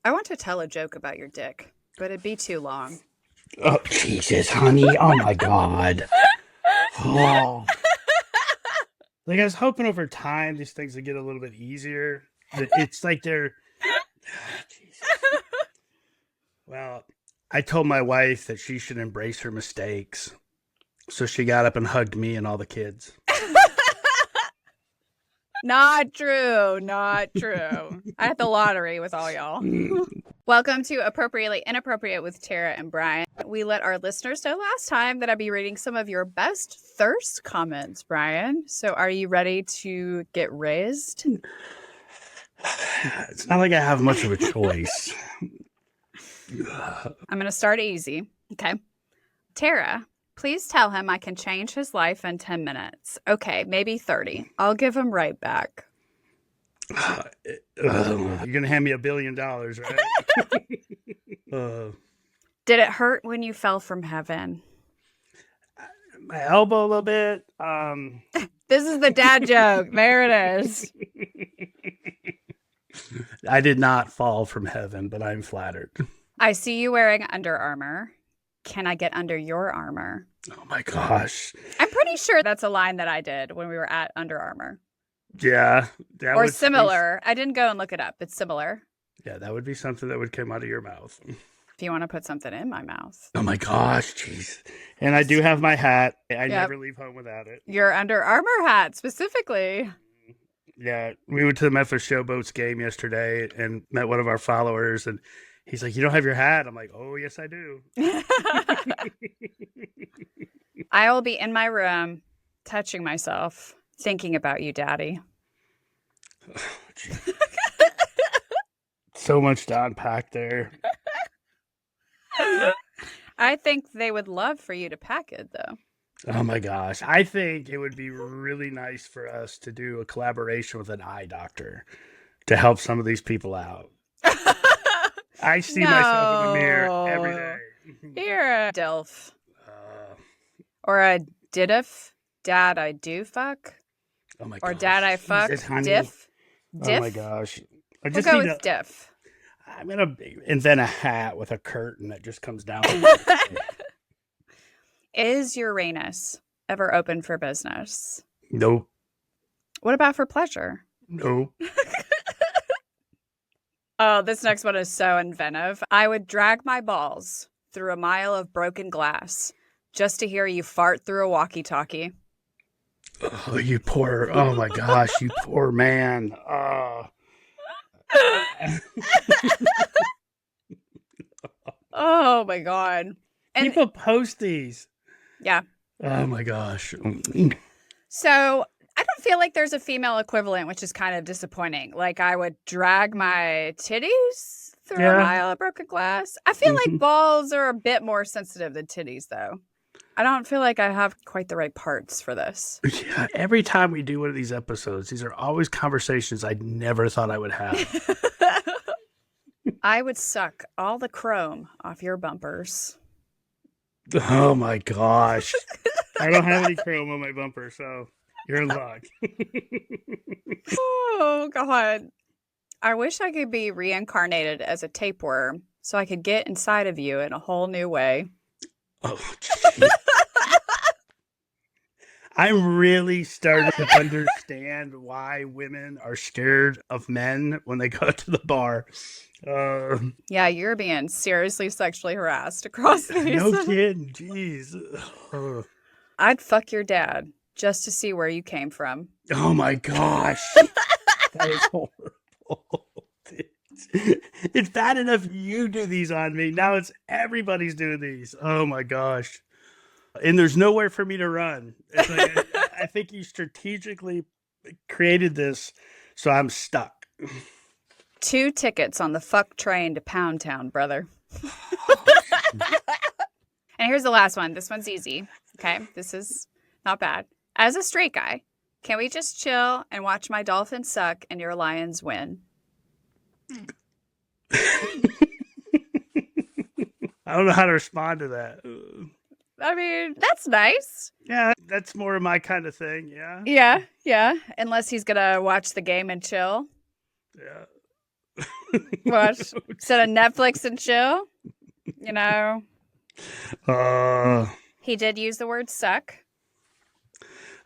I want to tell a joke about your dick, but it'd be too long. Oh, Jesus, honey. Oh, my God. Oh. Like, I was hoping over time these things would get a little bit easier. It's like they're. Jesus. Well, I told my wife that she should embrace her mistakes. So she got up and hugged me and all the kids. Not true. Not true. I had the lottery with all y'all. Welcome to Appropriately Inappropriate with Tara and Brian. We let our listeners know last time that I'd be reading some of your best thirst comments, Brian. So are you ready to get raised? It's not like I have much of a choice. I'm going to start easy. Okay. Tara, please tell him I can change his life in 10 minutes. Okay, maybe 30. I'll give him right back. You're going to hand me $1 billion, right? Did it hurt when you fell from heaven? My elbow a little bit. This is the dad joke. There it is. I did not fall from heaven, but I'm flattered. I see you wearing Under Armour. Can I get under your armor? Oh my gosh. I'm pretty sure that's a line that I did when we were at Under Armour. Yeah. Or similar. I didn't go and look it up. It's similar. Yeah, that would be something that would come out of your mouth. If you want to put something in my mouth. Oh my gosh, jeez. And I do have my hat. I never leave home without it. Your Under Armour hat, specifically. Yeah, we went to the Memphis Showboats game yesterday and met one of our followers, and he's like, "You don't have your hat?" I'm like, "Oh, yes, I do." I will be in my room, touching myself, thinking about you, Daddy. Oh, so much to unpack there. I think they would love for you to pack it, though. Oh my gosh. I think it would be really nice for us to do a collaboration with an eye doctor to help some of these people out. I see myself in the mirror every day. You're a DILF. Or a DIDF. Dad, I do fuck. Oh my or gosh. Dad, I fuck. Diff. Oh my gosh. I just we'll go with diff. I'm going to invent a hat with a curtain that just comes down. Is Uranus ever open for business? Nope. What about for pleasure? Nope. Oh, this next one is so inventive. I would drag my balls through a mile of broken glass just to hear you fart through a walkie-talkie. Oh, oh my gosh, you poor man. Oh. Oh my God. And people post these. Yeah. Oh my gosh. So I don't feel like there's a female equivalent, which is kind of disappointing. Like I would drag my titties through a mile of broken glass. I feel like balls are a bit more sensitive than titties, though. I don't feel like I have quite the right parts for this. Yeah, every time we do one of these episodes, these are always conversations I never thought I would have. I would suck all the chrome off your bumpers. Oh my gosh. I don't have any chrome on my bumper, so you're in luck. Oh God. I wish I could be reincarnated as a tapeworm so I could get inside of you in a whole new way. Oh, geez. I'm really starting to understand why women are scared of men when they go to the bar. Yeah, you're being seriously sexually harassed across the No kidding. Jeez. I'd fuck your dad just to see where you came from. Oh my gosh. That is horrible. It's bad enough you do these on me. Now it's everybody's doing these. Oh my gosh. And there's nowhere for me to run. It's like, I think you strategically created this, so I'm stuck. 2 tickets on the fuck train to Pound Town, brother. And here's the last one. This one's easy. Okay, this is not bad. As a straight guy, can we just chill and watch my dolphins suck and your lions win? I don't know how to respond to that. I mean, that's nice. Yeah, that's more of my kind of thing, yeah. Yeah. Unless he's going to watch the game and chill. Yeah. Watch instead of Netflix and chill. You know, he did use the word suck.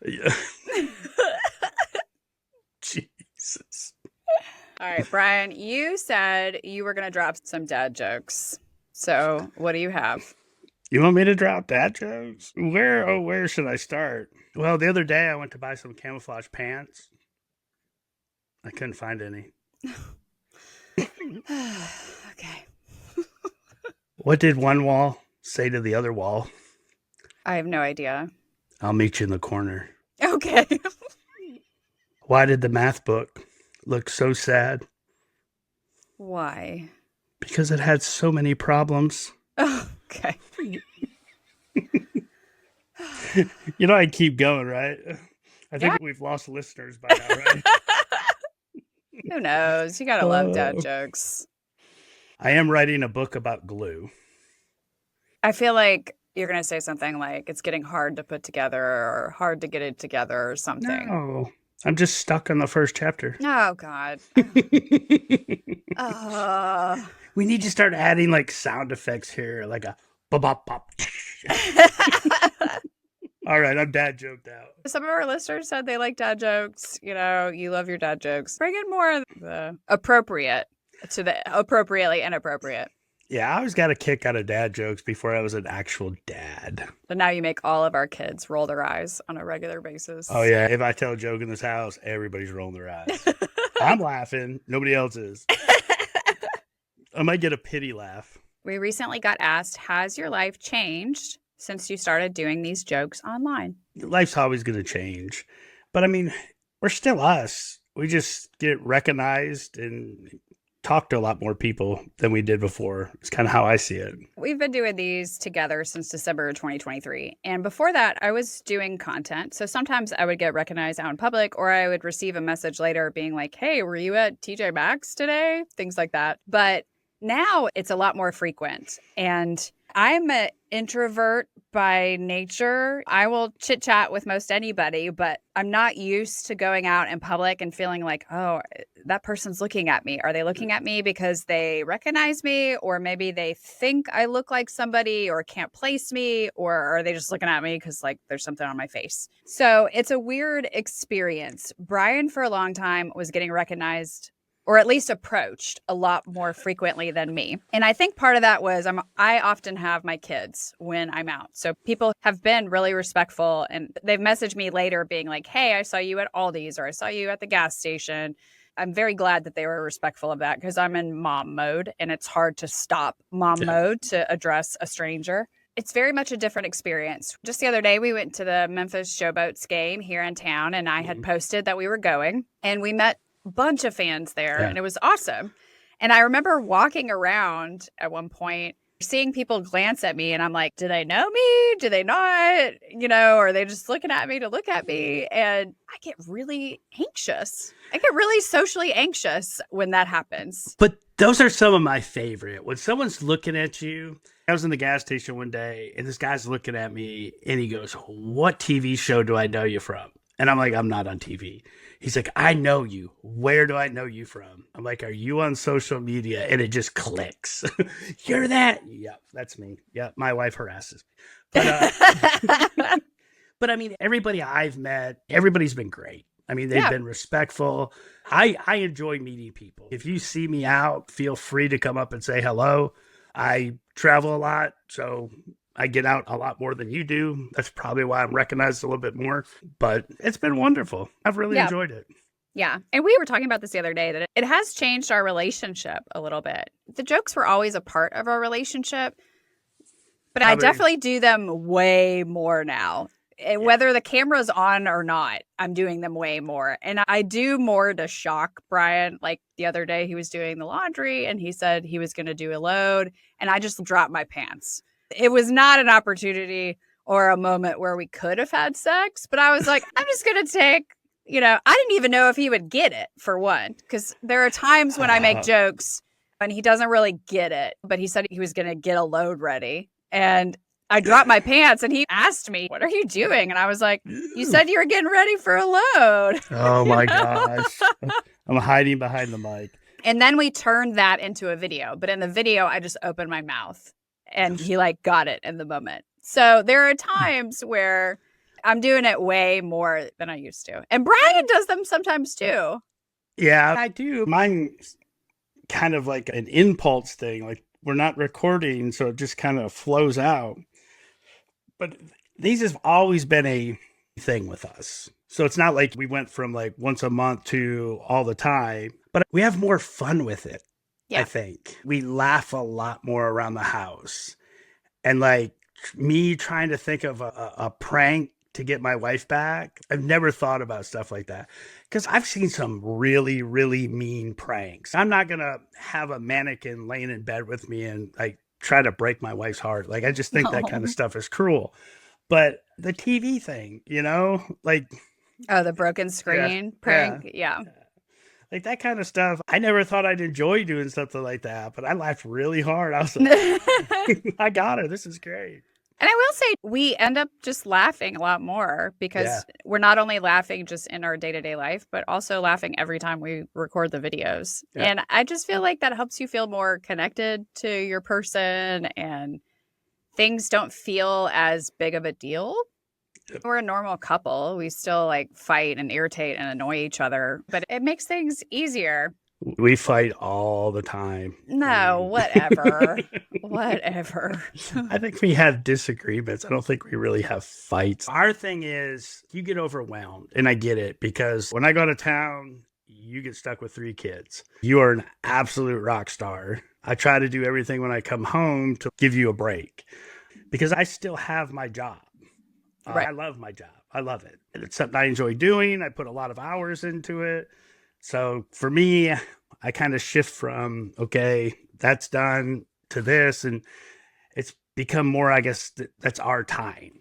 Yeah. Jesus. All right, Brian, you said you were going to drop some dad jokes. So what do you have? You want me to drop dad jokes? Where should I start? Well, the other day I went to buy some camouflage pants. I couldn't find any. Okay. What did one wall say to the other wall? I have no idea. I'll meet you in the corner. Okay. Why did the math book look so sad? Why? Because it had so many problems. Oh, okay. You know, I keep going, right? I think we've lost listeners by now, right? Who knows? You gotta love dad jokes. I am writing a book about glue. I feel like you're gonna say something like it's getting hard to put together or hard to get it together or something. No, I'm just stuck on the first chapter. Oh, God. We need to start adding like sound effects here, like a bop bop. All right, I'm dad joked out. Some of our listeners said they like dad jokes. You know, you love your dad jokes. Bring in more of the appropriate to the appropriately inappropriate. Yeah, I always got a kick out of dad jokes before I was an actual dad. But now you make all of our kids roll their eyes on a regular basis. Oh, yeah. If I tell a joke in this house, everybody's rolling their eyes. I'm laughing. Nobody else is. I might get a pity laugh. We recently got asked, has your life changed since you started doing these jokes online? Life's always going to change. But I mean, we're still us. We just get recognized and talk to a lot more people than we did before. It's kind of how I see it. We've been doing these together since December 2023. And before that, I was doing content. So sometimes I would get recognized out in public, or I would receive a message later being like, hey, were you at TJ Maxx today? Things like that. But now it's a lot more frequent. And I'm an introvert by nature. I will chit chat with most anybody, but I'm not used to going out in public and feeling like, oh, that person's looking at me. Are they looking at me because they recognize me? Or maybe they think I look like somebody or can't place me? Or are they just looking at me because like there's something on my face? So it's a weird experience. Brian, for a long time, was getting recognized or at least approached a lot more frequently than me. And I think part of that was I often have my kids when I'm out. So people have been really respectful and they've messaged me later being like, hey, I saw you at Aldi's or I saw you at the gas station. I'm very glad that they were respectful of that because I'm in mom mode and it's hard to stop mom mode to address a stranger. It's very much a different experience. Just the other day, we went to the Memphis Showboats game here in town and I had posted that we were going and we met bunch of fans there and it was awesome. And I remember walking around at one point, seeing people glance at me and I'm like, do they know me? Do they not? You know, are they just looking at me to look at me? And I get really anxious. I get really socially anxious when that happens. But those are some of my favorite. When someone's looking at you, I was in the gas station one day and this guy's looking at me and he goes, what TV show do I know you from? And I'm like, I'm not on TV. He's like, I know you. Where do I know you from? I'm like, are you on social media? And it just clicks. You're that? Yep, that's me. Yep, my wife harasses me. But I mean, everybody I've met, everybody's been great. I mean, they've been respectful. I enjoy meeting people. If you see me out, feel free to come up and say hello. I travel a lot, so I get out a lot more than you do. That's probably why I'm recognized a little bit more. But it's been wonderful. I've really enjoyed it. Yeah. And we were talking about this the other day that it has changed our relationship a little bit. The jokes were always a part of our relationship, but I definitely do them way more now. And whether the camera's on or not, I'm doing them way more. And I do more to shock Brian. Like the other day, he was doing the laundry and he said he was going to do a load. And I just dropped my pants. It was not an opportunity or a moment where we could have had sex, but I was like, I'm just going to take, you know, I didn't even know if he would get it for one, because there are times when I make jokes and he doesn't really get it, but he said he was going to get a load ready. And I dropped my pants and he asked me, what are you doing? And I was like, you said you were getting ready for a load. Oh my gosh. I'm hiding behind the mic. And then we turned that into a video. But in the video, I just opened my mouth and he like got it in the moment. So there are times where I'm doing it way more than I used to. And Brian does them sometimes too. Yeah, I do. Mine's kind of like an impulse thing. Like we're not recording, so it just kind of flows out. But these have always been a thing with us. So it's not like we went from like once a month to all the time, but we have more fun with it. Yeah. I think we laugh a lot more around the house. And like me trying to think of a prank to get my wife back, I've never thought about stuff like that because I've seen some really, really mean pranks. I'm not going to have a mannequin laying in bed with me and like try to break my wife's heart. Like I just think that kind of stuff is cruel. But the TV thing, like... Oh, the broken screen prank? Yeah. Like that kind of stuff. I never thought I'd enjoy doing something like that, but I laughed really hard. I was like, I got it. This is great. And I will say we end up just laughing a lot more because we're not only laughing just in our day-to-day life, but also laughing every time we record the videos. Yeah. And I just feel like that helps you feel more connected to your person and things don't feel as big of a deal. We're a normal couple. We still like fight and irritate and annoy each other, but it makes things easier. We fight all the time. No, whatever. Whatever. I think we have disagreements. I don't think we really have fights. Our thing is you get overwhelmed, and I get it because when I go to town, you get stuck with 3 kids. You are an absolute rock star. I try to do everything when I come home to give you a break because I still have my job. Right. I love my job. I love it. It's something I enjoy doing. I put a lot of hours into it. So for me, I kind of shift from, okay, that's done to this. And it's become more, I guess, that's our time.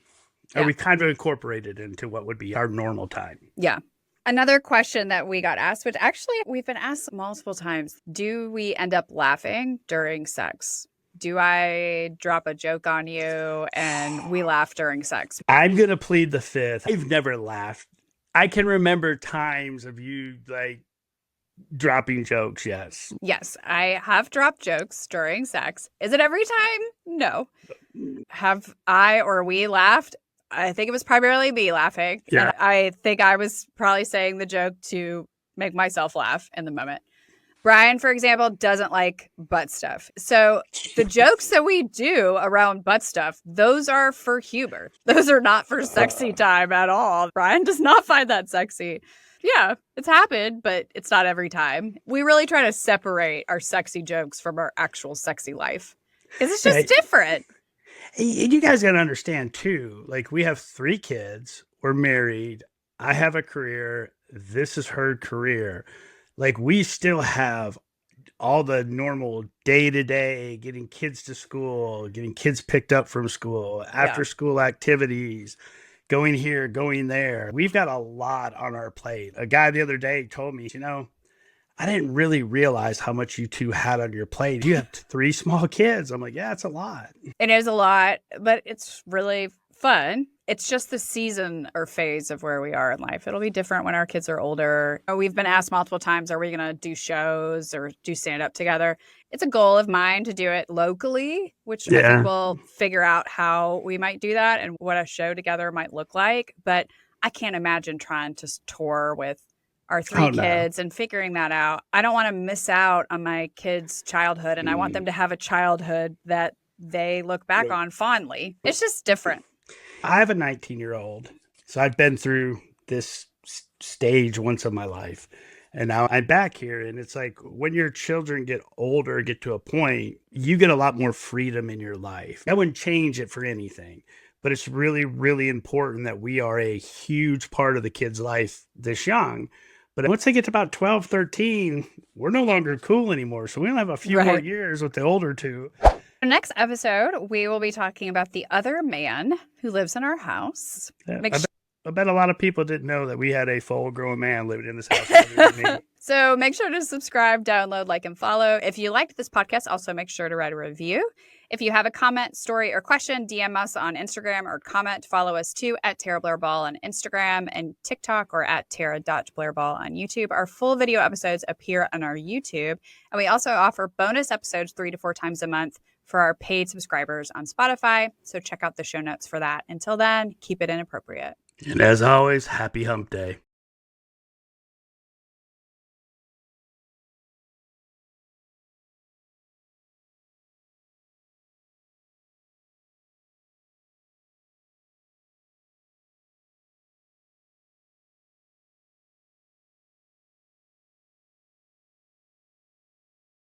Yeah. Or we kind of incorporated into what would be our normal time. Yeah. Another question that we got asked, which actually we've been asked multiple times, do we end up laughing during sex? Do I drop a joke on you and we laugh during sex? I'm going to plead the fifth. I've never laughed. I can remember times of you like dropping jokes. Yes. Yes, I have dropped jokes during sex. Is it every time? No. Have I or we laughed? I think it was primarily me laughing. Yeah. And I think I was probably saying the joke to make myself laugh in the moment. Brian, for example, doesn't like butt stuff. So the jokes that we do around butt stuff, those are for humor. Those are not for sexy time at all. Brian does not find that sexy. Yeah, it's happened, but it's not every time. We really try to separate our sexy jokes from our actual sexy life because it's just different. You guys got to understand, too, like we have 3 kids. We're married. I have a career. This is her career. Like we still have all the normal day-to-day, getting kids to school, getting kids picked up from school, after school activities, going here, going there. We've got a lot on our plate. A guy the other day told me, I didn't really realize how much you 2 had on your plate. You have 3 small kids. I'm like, yeah, it's a lot. It is a lot, but it's really fun. It's just the season or phase of where we are in life. It'll be different when our kids are older. We've been asked multiple times, are we going to do shows or do stand-up together? It's a goal of mine to do it locally, which I think we'll figure out how we might do that and what a show together might look like. But I can't imagine trying to tour with our 3 kids and figuring that out. I don't want to miss out on my kids' childhood, and I want them to have a childhood that they look back on fondly. It's just different. I have a 19-year-old, so I've been through this stage once in my life, and now I'm back here, and it's like when your children get older, get to a point, you get a lot more freedom in your life. I wouldn't change it for anything, but it's really, really important that we are a huge part of the kid's life this young. But once they get to about 12, 13, we're no longer cool anymore, so we only have a few more years with the older 2. Next episode, we will be talking about the other man who lives in our house. I bet a lot of people didn't know that we had a full-grown man living in this house. So make sure to subscribe, download, like, and follow. If you liked this podcast, also make sure to write a review. If you have a comment, story, or question, DM us on Instagram or comment. Follow us too at Tara Blair Ball on Instagram and TikTok, or at Tara.BlairBall on YouTube. Our full video episodes appear on our YouTube. And we also offer bonus episodes 3 to 4 times a month for our paid subscribers on Spotify. So check out the show notes for that. Until then, keep it inappropriate. And as always, happy hump day.